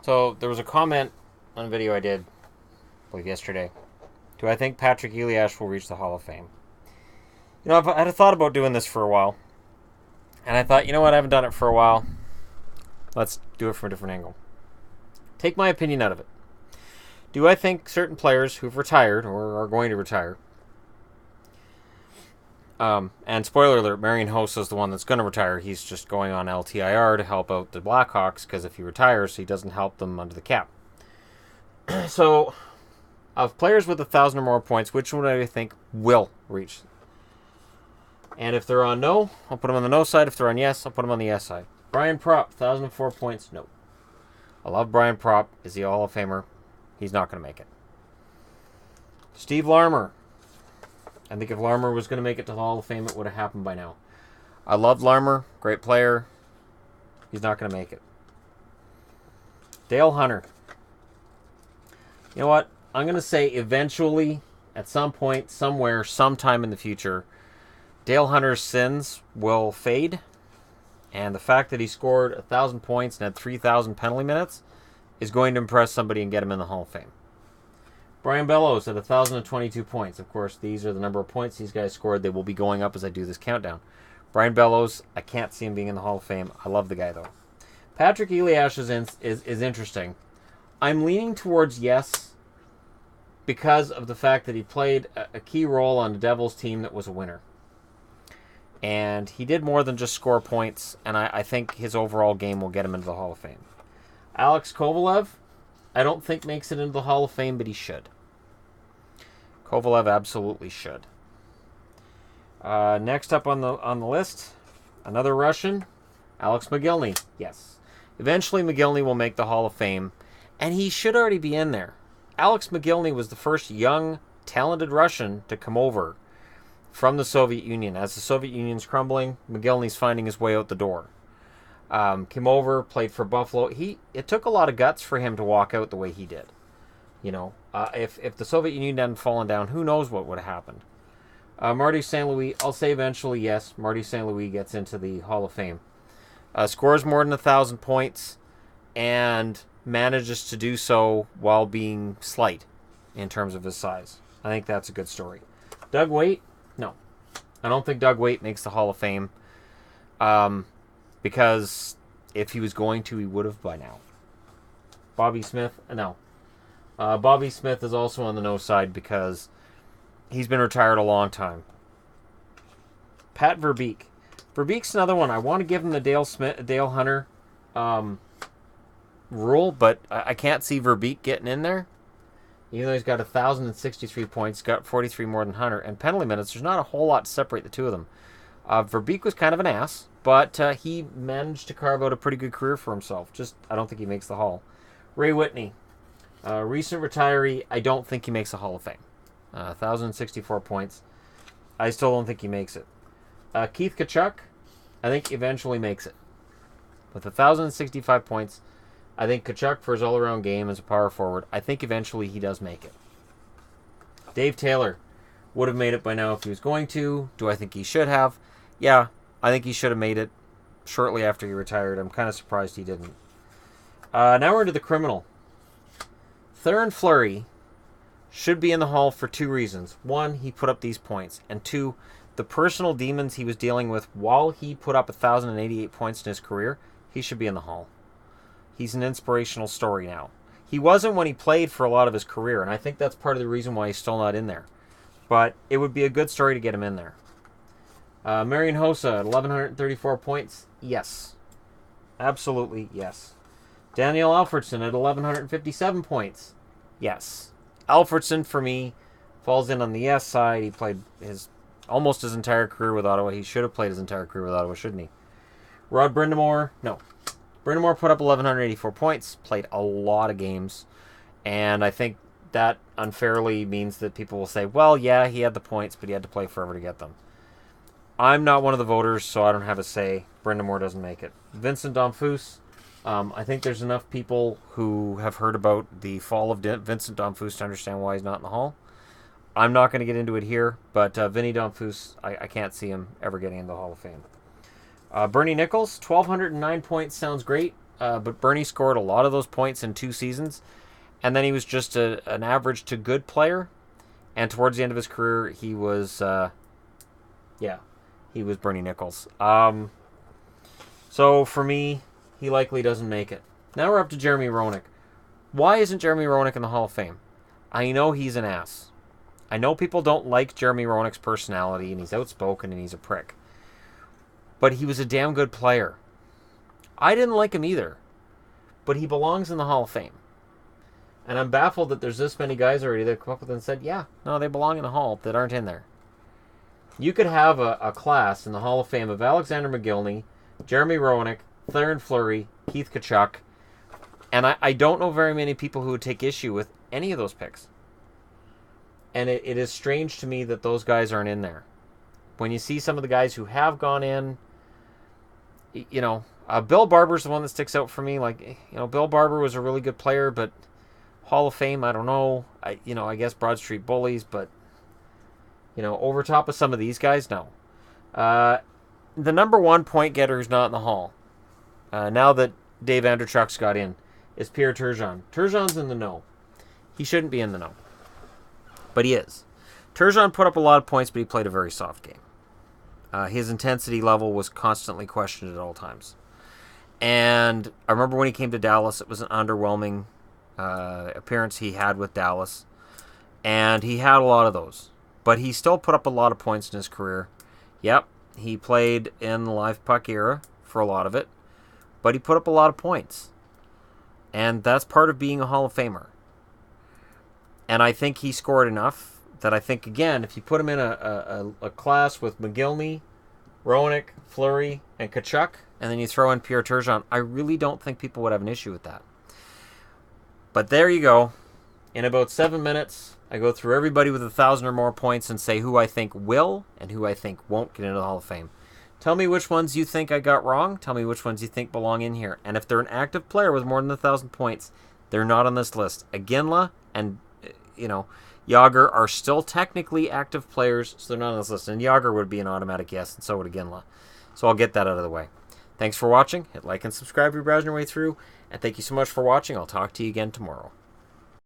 So there was a comment on a video I did, I believe yesterday. Do I think Patrick Elias will reach the Hall of Fame? You know, I've had a thought about doing this for a while. And I thought, you know what, I haven't done it for a while. Let's do it from a different angle. Take my opinion out of it. Do I think certain players who've retired or are going to retire, and spoiler alert, Marian Hossa is the one that's going to retire. He's just going on LTIR to help out the Blackhawks because if he retires, he doesn't help them under the cap. So, of players with 1,000 or more points, which one do I think will reach? And if they're on no, I'll put them on the no side. If they're on yes, I'll put them on the yes side. Brian Propp, 1,004 points, no. I love Brian Propp. Is he a Hall of Famer? He's not going to make it. Steve Larmer. I think if Larmer was going to make it to the Hall of Fame, it would have happened by now. I loved Larmer. Great player. He's not going to make it. Dale Hunter. You know what? I'm going to say eventually, at some point, somewhere, sometime in the future, Dale Hunter's sins will fade. And the fact that he scored 1,000 points and had 3,000 penalty minutes is going to impress somebody and get him in the Hall of Fame. Brian Bellows at 1,022 points. Of course, these are the number of points these guys scored. They will be going up as I do this countdown. Brian Bellows, I can't see him being in the Hall of Fame. I love the guy, though. Patrick Elias is interesting. I'm leaning towards yes because of the fact that he played a key role on the Devils team that was a winner. And he did more than just score points, and I think his overall game will get him into the Hall of Fame. Alex Kovalev, I don't think makes it into the Hall of Fame, but he should. Kovalev absolutely should. Next up on the list, another Russian, Alex Mogilny. Yes. Eventually Mogilny will make the Hall of Fame, and he should already be in there. Alex Mogilny was the first young, talented Russian to come over from the Soviet Union. As the Soviet Union's crumbling, Mogilny's finding his way out the door. Came over, played for Buffalo. It took a lot of guts for him to walk out the way he did. You know, if the Soviet Union hadn't fallen down, who knows what would have happened. Marty St Louie, I'll say eventually yes. Marty St Louie gets into the Hall of Fame. Scores more than 1,000 points and manages to do so while being slight in terms of his size. I think that's a good story. Doug Weight, no. I don't think Doug Weight makes the Hall of Fame. Because if he was going to, he would have by now. Bobby Smith, no. Bobby Smith is also on the no side because he's been retired a long time. Pat Verbeek. Verbeek's another one. I want to give him the Dale Hunter rule, but I can't see Verbeek getting in there. Even though he's got 1,063 points, got 43 more than Hunter, and penalty minutes, there's not a whole lot to separate the two of them. Verbeek was kind of an ass, but he managed to carve out a pretty good career for himself. Just, I don't think he makes the Hall. Ray Whitney, recent retiree, I don't think he makes the Hall of Fame. 1,064 points. I still don't think he makes it. Keith Tkachuk, I think eventually makes it. With 1,065 points, I think Tkachuk, for his all-around game as a power forward, I think eventually he does make it. Dave Taylor would have made it by now if he was going to. Do I think he should have? Yeah, I think he should have made it shortly after he retired. I'm kind of surprised he didn't. Now we're into the criminal. Theoren Fleury should be in the Hall for two reasons. One, he put up these points. And two, the personal demons he was dealing with while he put up 1,088 points in his career, he should be in the Hall. He's an inspirational story now. He wasn't when he played for a lot of his career, and I think that's part of the reason why he's still not in there. But it would be a good story to get him in there. Marian Hossa at 1,134 points. Yes. Absolutely yes. Daniel Alfredsson at 1,157 points. Yes. Alfredsson, for me, falls in on the yes side. He played almost his entire career with Ottawa. He should have played his entire career with Ottawa, shouldn't he? Rod Brind'Amour, no. Brind'Amour put up 1,184 points, played a lot of games, and I think that unfairly means that people will say, well, yeah, he had the points, but he had to play forever to get them. I'm not one of the voters, so I don't have a say. Brind'Amour doesn't make it. Vincent Don Foose, I think there's enough people who have heard about the fall of Vincent Don Foose to understand why he's not in the Hall. I'm not going to get into it here, but Vinny Don Foose, I can't see him ever getting into the Hall of Fame. Bernie Nicholls, 1,209 points sounds great. but Bernie scored a lot of those points in 2 seasons, and then he was just an average to good player. And towards the end of his career, he was, he was Bernie Nicholls. So for me, he likely doesn't make it. Now we're up to Jeremy Roenick. Why isn't Jeremy Roenick in the Hall of Fame? I know he's an ass. I know people don't like Jeremy Roenick's personality, and he's outspoken, and he's a prick. But he was a damn good player. I didn't like him either. But he belongs in the Hall of Fame. And I'm baffled that there's this many guys already that have come up with it and said, yeah, no, they belong in the Hall that aren't in there. You could have a class in the Hall of Fame of Alexander McGillney, Jeremy Roenick, Theoren Fleury, Keith Tkachuk, and I don't know very many people who would take issue with any of those picks. And it is strange to me that those guys aren't in there. When you see some of the guys who have gone in, Bill Barber's the one that sticks out for me. Bill Barber was a really good player, but Hall of Fame, I don't know. I guess Broad Street Bullies, but, over top of some of these guys, no. The number one point getter who's not in the Hall, now that Dave Andrechuk's got in, is Pierre Turgeon. Turgeon's in the know. He shouldn't be in the know. But he is. Turgeon put up a lot of points, but he played a very soft game. His intensity level was constantly questioned at all times. And I remember when he came to Dallas, it was an underwhelming appearance he had with Dallas. And he had a lot of those. But he still put up a lot of points in his career. Yep, he played in the live puck era for a lot of it. But he put up a lot of points. And that's part of being a Hall of Famer. And I think he scored enough that I think, again, if you put him in a class with McGillney, Roenick, Fleury, and Tkachuk, and then you throw in Pierre Turgeon, I really don't think people would have an issue with that. But there you go. In about 7 minutes, I go through everybody with 1,000 or more points and say who I think will and who I think won't get into the Hall of Fame. Tell me which ones you think I got wrong. Tell me which ones you think belong in here. And if they're an active player with more than 1,000 points, they're not on this list. Iginla and, Jágr are still technically active players, so they're not on this list. And Jágr would be an automatic yes, and so would Iginla. So I'll get that out of the way. Thanks for watching. Hit like and subscribe if you're browsing your way through. And thank you so much for watching. I'll talk to you again tomorrow.